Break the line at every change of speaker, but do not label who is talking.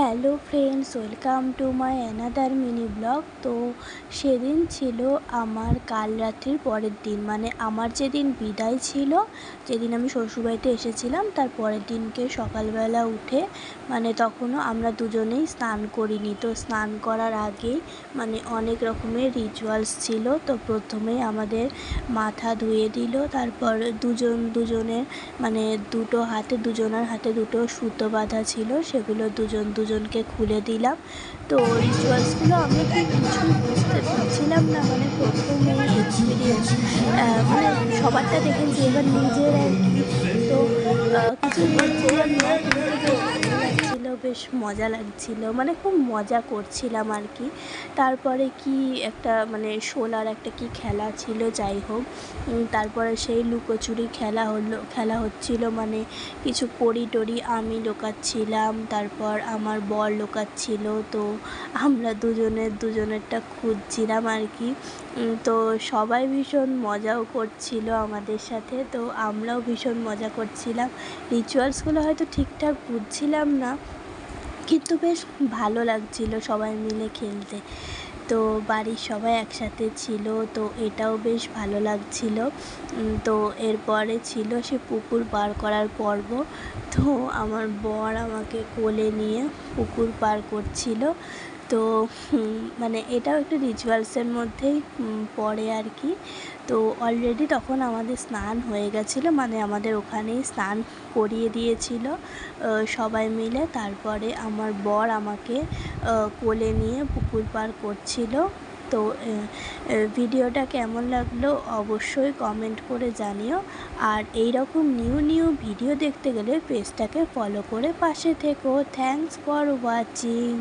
Hello friends, welcome to my another mini blog. তো সেদিন ছিল আমার কাল রাত্রির পরের দিন, মানে আমার যেদিন বিদায় ছিল, যেদিন আমি শ্বশুরবাড়িতে এসেছিলাম তার পরের দিনকে সকালবেলা উঠে মানে তখনও আমরা দুজনেই স্নান করিনি। তো স্নান করার আগেই মানে অনেক রকমের রিচুয়ালস ছিল। তো প্রথমেই আমাদের মাথা ধুয়ে দিল, তারপর দুজনের মানে দুজনের হাতে দুটো সুতো বাঁধা ছিল, সেগুলো দুজনকে খুলে দিলাম। তো রিচুয়ালসগুলো আমি ঠিক কিছুই বুঝতে পারছিলাম না, মানে প্রথমেই এক্সপিরিয়েন্স, মানে সবারটা দেখেছি, এবার নিজের আর কি। তো কিছুই বুঝছিলাম না, কিন্তু বেশ ভালো লাগছিল, বেশ মজা লাগছিল, মানে খুব মজা করছিলাম আর কি। তারপরে কি একটা মানে শোলার একটা কি খেলা ছিল, যাই হোক। তারপরে সেই লুকোচুরি খেলা হচ্ছিল, মানে কিছু পরি টরি আমি লুকাচ্ছিলাম, তারপর আমার বর লুকাচ্ছিল। তো আমরা দুজনেরটা খুঁজছিলাম আর কি। তো সবাই ভীষণ মজাও করছিল আমাদের সাথে, তো আমরাও ভীষণ মজা করছিলাম। রিচুয়ালসগুলো হয়তো ঠিকঠাক বুঝছিলাম না, কিন্তু বেশ ভালো লাগছিল সবাই মিলে খেলতে। তো বাড়ির সবাই একসাথে ছিল, তো এটাও বেশ ভালো লাগছিল। তো এরপরে ছিল সে পুকুর পার করার পর্ব। তো আমার বর আমাকে কোলে নিয়ে পুকুর পার করছিল। তো মানে এটাও একটা রিচুয়ালসের মধ্যেই পড়ে আর কি। তো অলরেডি তখন আমাদের স্নান হয়ে গেছিলো, মানে আমাদের ওখানেই স্নান করিয়ে দিয়েছিল সবাই মিলে। তারপরে আমার বর আমাকে কোলে নিয়ে পুকুর পার করছিল। তো ভিডিওটা কেমন লাগলো অবশ্যই কমেন্ট করে জানিও। আর এই রকম নিউ ভিডিও দেখতে গেলে পেজটাকে ফলো করে পাশে থেকো। Thanks for watching.